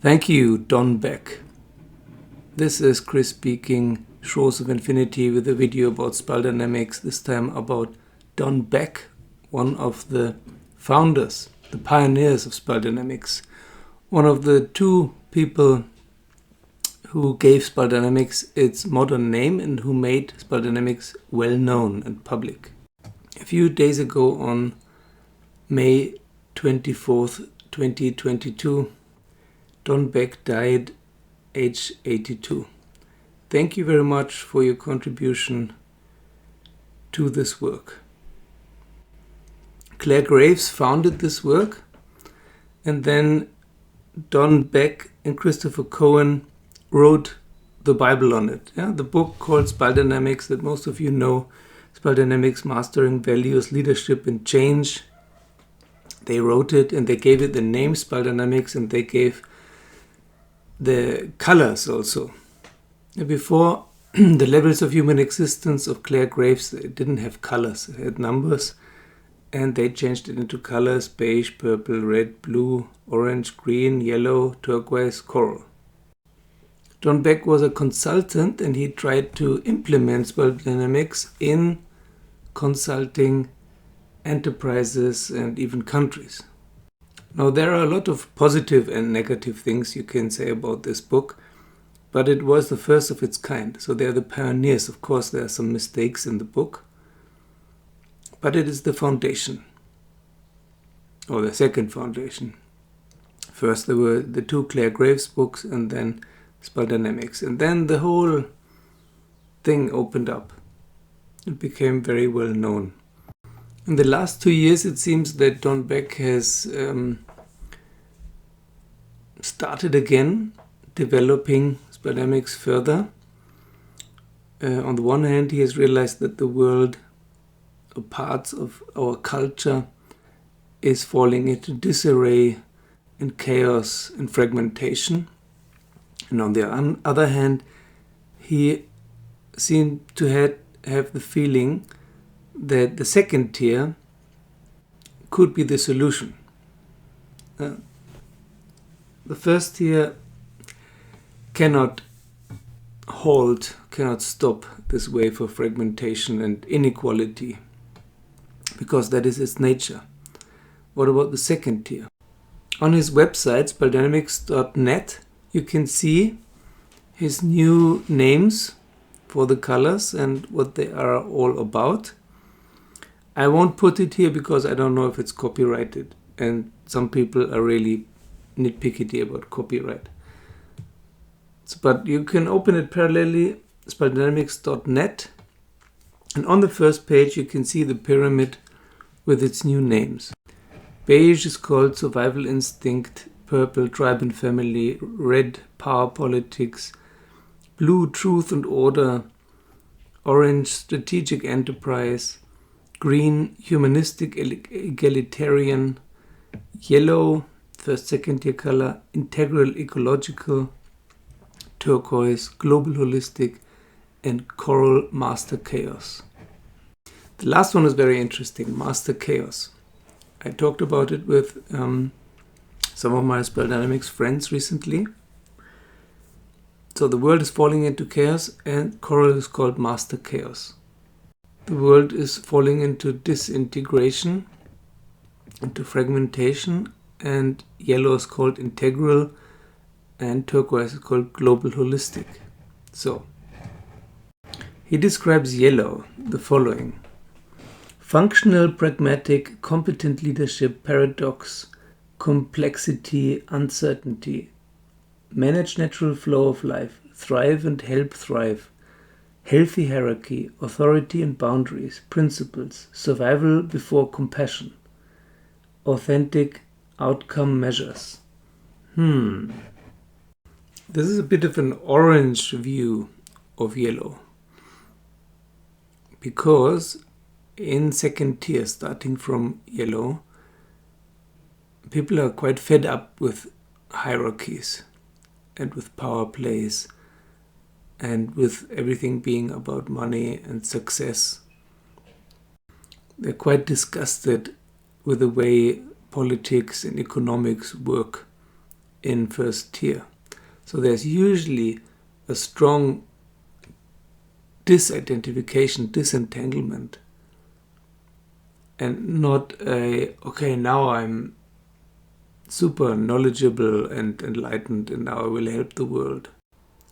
Thank you, Don Beck. This is Chris speaking, Shores of Infinity, with a video about spiral dynamics, this time about Don Beck, one of the founders, the pioneers of spiral dynamics, one of the two people who gave spiral dynamics its modern name and who made spiral dynamics well known and public. A few days ago, on May 24th, 2022, Don Beck died age 82. Thank you very much for your contribution to this work. Claire Graves founded this work, and then Don Beck and Christopher Cohen wrote the Bible on it. The book called Spiral Dynamics that most of you know, Spiral Dynamics, Mastering Values, Leadership and Change. They wrote it and they gave it the name Spiral Dynamics, and they gave the colors also. Before, the levels of human existence of Claire Graves, it didn't have colors, it had numbers, and they changed it into colors: beige, purple, red, blue, orange, green, yellow, turquoise, coral. Don Beck was a consultant, and he tried to implement spiral dynamics in consulting enterprises and even countries. Now, there are a lot of positive and negative things you can say about this book, but it was the first of its kind. So they're the pioneers. Of course, there are some mistakes in the book, but it is the foundation, or the second foundation. First, there were the two Claire Graves books, and then Spiral Dynamics. And then the whole thing opened up. It became very well known. In the last 2 years, it seems that Don Beck has started again developing spiral dynamics further. On the one hand, he has realized that the world, or parts of our culture, is falling into disarray and chaos and fragmentation. And on the other hand, he seemed to have the feeling that the second tier could be the solution. The first tier cannot stop this wave of fragmentation and inequality, because that is its nature. What about the second tier? On his website, spiraldynamics.net, you can see his new names for the colors and what they are all about. I won't put it here because I don't know if it's copyrighted, and some people are really nitpicky about copyright. But you can open it parallelly, spiraldynamics.net, and on the first page you can see the pyramid with its new names. Beige is called Survival Instinct, purple Tribe and Family, red Power Politics, blue Truth and Order, orange Strategic Enterprise, green Humanistic Egalitarian, yellow first second tier color Integral Ecological, turquoise Global Holistic, and coral Master Chaos. The last one is very interesting, Master Chaos. I talked about it with some of my spiral dynamics friends recently. So the world is falling into chaos, and coral is called Master Chaos. The world is falling into disintegration, into fragmentation, and yellow is called integral, and turquoise is called global holistic. So, he describes yellow the following: functional, pragmatic, competent leadership, paradox, complexity, uncertainty, manage natural flow of life, thrive and help thrive, healthy hierarchy, authority and boundaries, principles, survival before compassion, authentic outcome measures. This is a bit of an orange view of yellow, because in second tier, starting from yellow, people are quite fed up with hierarchies and with power plays and with everything being about money and success. They're quite disgusted with the way politics and economics work in first tier. So there's usually a strong disidentification, disentanglement, and not a, okay, now I'm super knowledgeable and enlightened and now I will help the world.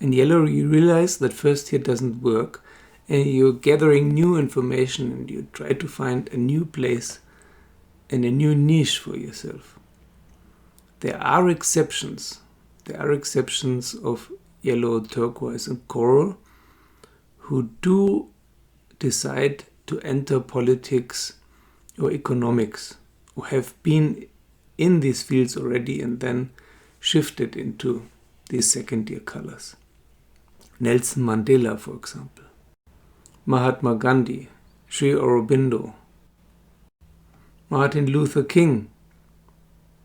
In yellow, you realize that first tier doesn't work and you're gathering new information and you try to find a new place and a new niche for yourself. There are exceptions. There are exceptions of yellow, turquoise and coral who do decide to enter politics or economics, who have been in these fields already and then shifted into these second-tier colors. Nelson Mandela, for example. Mahatma Gandhi, Sri Aurobindo, Martin Luther King,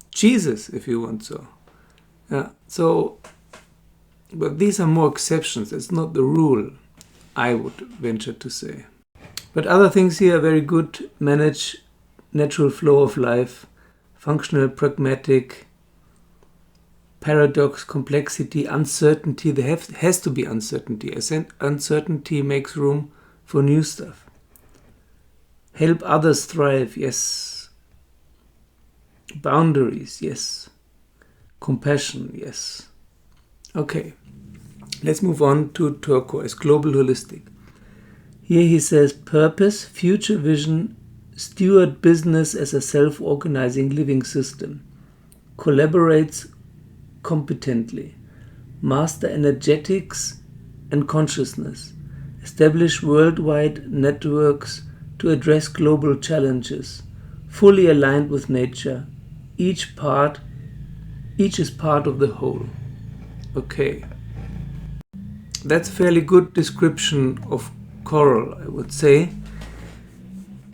Jesus, if you want so. But these are more exceptions. It's not the rule, I would venture to say. But other things here are very good. Manage natural flow of life, functional, pragmatic, paradox, complexity, uncertainty. There has to be uncertainty. Uncertainty makes room for new stuff. Help others thrive, yes. Boundaries, yes. Compassion, yes. Okay, let's move on to turquoise, global holistic. Here he says purpose, future vision, steward business as a self-organizing living system, collaborates competently, master energetics and consciousness, establish worldwide networks to address global challenges, fully aligned with nature, each is part of the whole. Okay, that's a fairly good description of coral, I would say,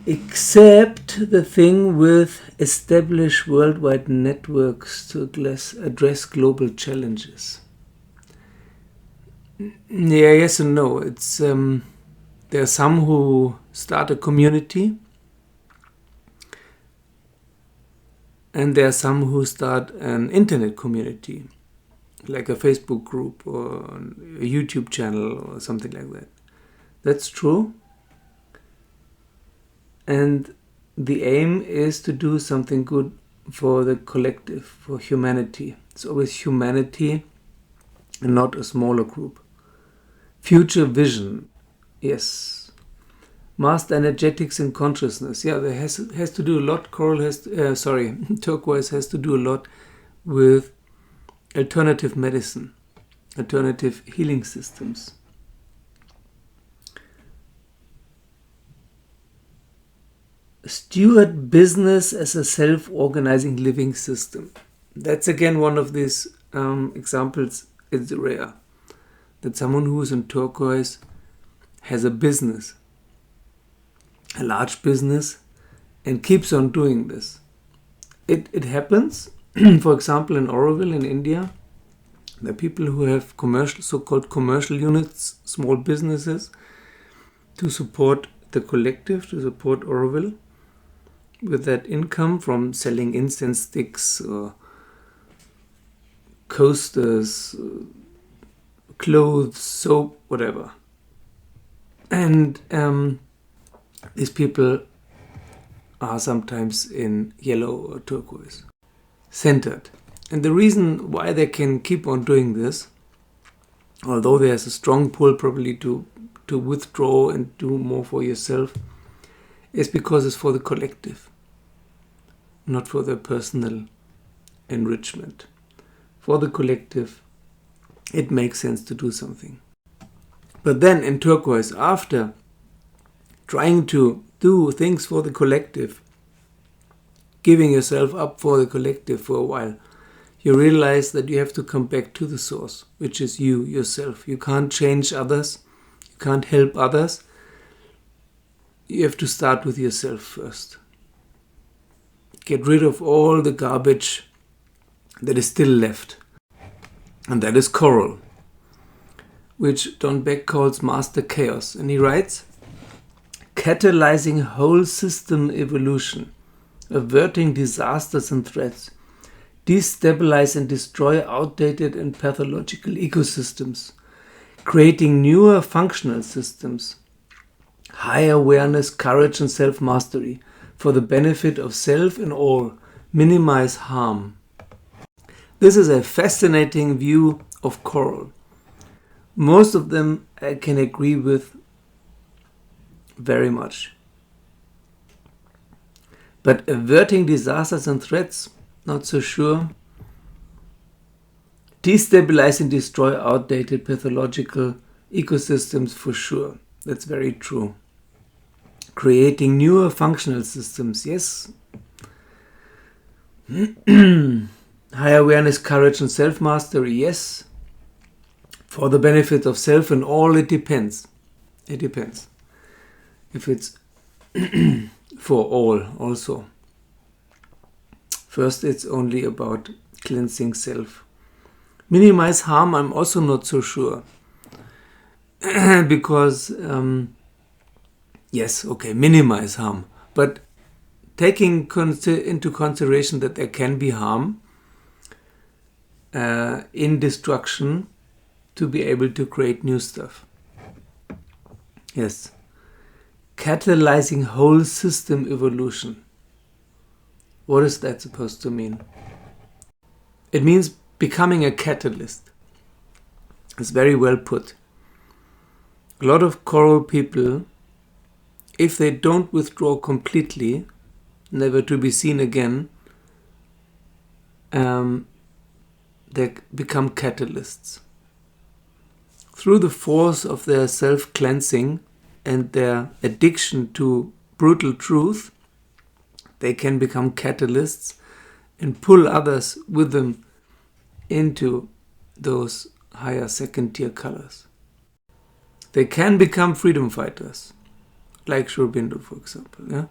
except the thing with establish worldwide networks to address global challenges. Yeah, yes and no. It's there are some who start a community and there are some who start an internet community, like a Facebook group or a YouTube channel or something like that. That's true. And the aim is to do something good for the collective, for humanity. It's always humanity and not a smaller group. Future vision, yes. Master energetics and consciousness. Yeah, there has to do a lot. Turquoise has to do a lot with alternative medicine, alternative healing systems. Steward business as a self-organizing living system. That's again one of these examples. It's rare that someone who is in turquoise has a business, a large business, and keeps on doing this. It happens, for example, in Oroville in India. There are people who have so-called commercial units, small businesses, to support the collective, to support Oroville, with that income from selling incense sticks or coasters, clothes, soap, whatever. And these people are sometimes in yellow or turquoise, centered. And the reason why they can keep on doing this, although there's a strong pull probably to withdraw and do more for yourself, is because it's for the collective, not for their personal enrichment. For the collective, it makes sense to do something. But then in turquoise, after trying to do things for the collective, giving yourself up for the collective for a while, you realize that you have to come back to the source, which is you, yourself. You can't change others. You can't help others. You have to start with yourself first. Get rid of all the garbage that is still left. And that is coral, which Don Beck calls master chaos. And he writes, catalyzing whole system evolution, averting disasters and threats, destabilize and destroy outdated and pathological ecosystems, creating newer functional systems, high awareness, courage and self-mastery for the benefit of self and all, minimize harm. This is a fascinating view of coral. Most of them I can agree with very much. But averting disasters and threats, not so sure. Destabilize and destroy outdated pathological ecosystems for sure. That's very true. Creating newer functional systems, yes. High awareness, courage and self-mastery, yes. For the benefit of self and all, it depends. It depends. If it's for all also. First, it's only about cleansing self. Minimize harm, I'm also not so sure. Because, yes, okay, minimize harm. But taking into consideration that there can be harm in destruction to be able to create new stuff. Yes. Catalyzing whole system evolution. What is that supposed to mean? It means becoming a catalyst. It's very well put. A lot of coral people, if they don't withdraw completely, never to be seen again, they become catalysts. Through the force of their self-cleansing and their addiction to brutal truth, they can become catalysts and pull others with them into those higher second-tier colors. They can become freedom fighters, like Shurbindo, for example. Yeah?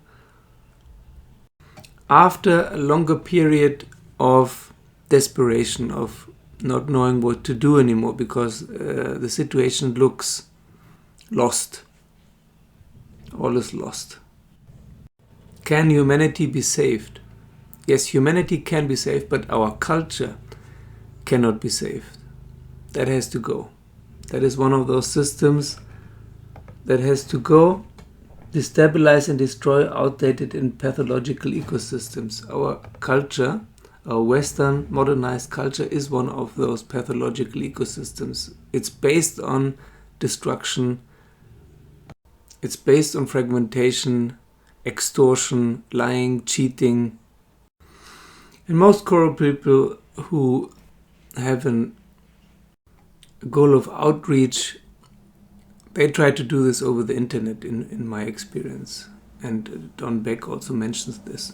After a longer period of desperation, of not knowing what to do anymore because the situation looks lost. All is lost. Can humanity be saved? Yes, humanity can be saved, but our culture cannot be saved. That has to go. That is one of those systems that has to go, destabilize and destroy outdated and pathological ecosystems. Our culture, our Western modernized culture, is one of those pathological ecosystems. It's based on destruction. It's based on fragmentation, extortion, lying, cheating. And most coral people who have a goal of outreach, they try to do this over the internet, in my experience. And Don Beck also mentions this.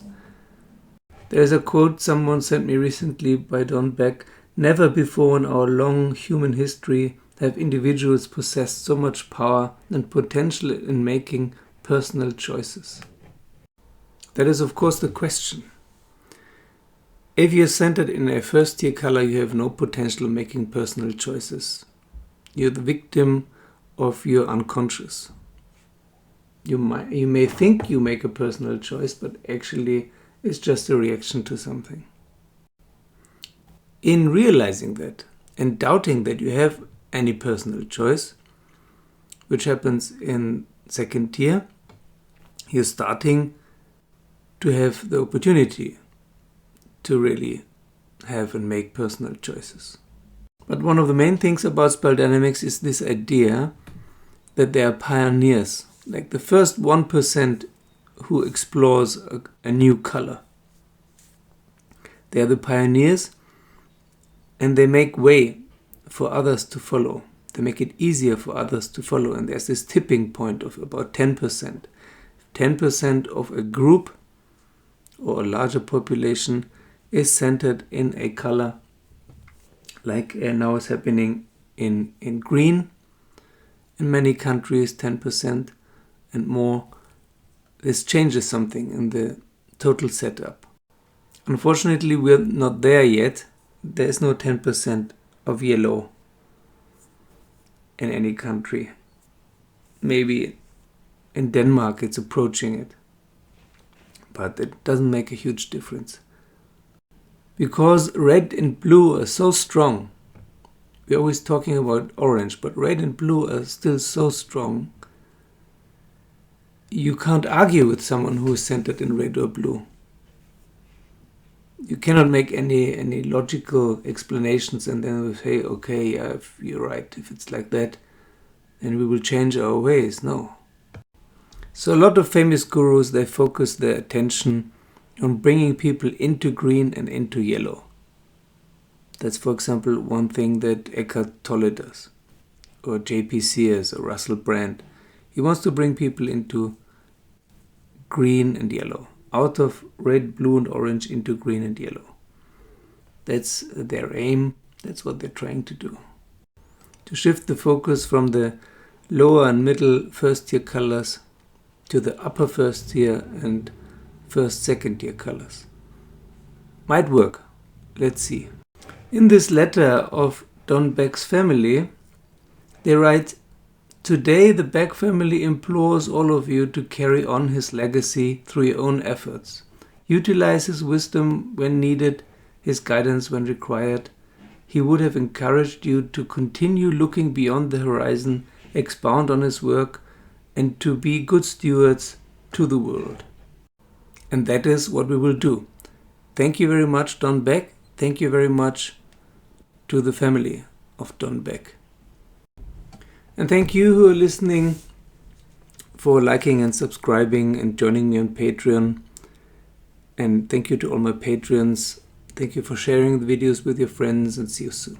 There's a quote someone sent me recently by Don Beck: "Never before in our long human history have individuals possessed so much power and potential in making personal choices." That is, of course, the question. If you're centered in a first-tier color, you have no potential making personal choices. You're the victim of your unconscious. You may think you make a personal choice, but actually it's just a reaction to something. In realizing that and doubting that you have any personal choice, which happens in second tier, you're starting to have the opportunity to really have and make personal choices. But one of the main things about spell dynamics is this idea that they are pioneers, like the first 1% who explores a new color. They are the pioneers, and they make way for others to follow. They make it easier for others to follow, and there's this tipping point of about 10%. 10% of a group or a larger population is centered in a color, like now is happening in green. In many countries, 10% and more. This changes something in the total setup. Unfortunately, we're not there yet. There is no 10% of yellow in any country. Maybe in Denmark it's approaching it, but it doesn't make a huge difference. Because red and blue are so strong. We're always talking about orange, but red and blue are still so strong. You can't argue with someone who is centered in red or blue. You cannot make any logical explanations and then we say, okay, yeah, if you're right, if it's like that, then we will change our ways. No. So a lot of famous gurus, they focus their attention on bringing people into green and into yellow. That's, for example, one thing that Eckhart Tolle does, or J.P. Sears, or Russell Brand. He wants to bring people into green and yellow, out of red, blue, and orange into green and yellow. That's their aim. That's what they're trying to do. To shift the focus from the lower and middle first-tier colors to the upper first-tier and second-tier colors. Might work. Let's see. In this letter of Don Beck's family, they write, "Today the Beck family implores all of you to carry on his legacy through your own efforts. Utilize his wisdom when needed, his guidance when required. He would have encouraged you to continue looking beyond the horizon, expound on his work, and to be good stewards to the world." And that is what we will do. Thank you very much, Don Beck. Thank you very much to the family of Don Beck. And thank you who are listening for liking and subscribing and joining me on Patreon. And thank you to all my patrons. Thank you for sharing the videos with your friends, and see you soon.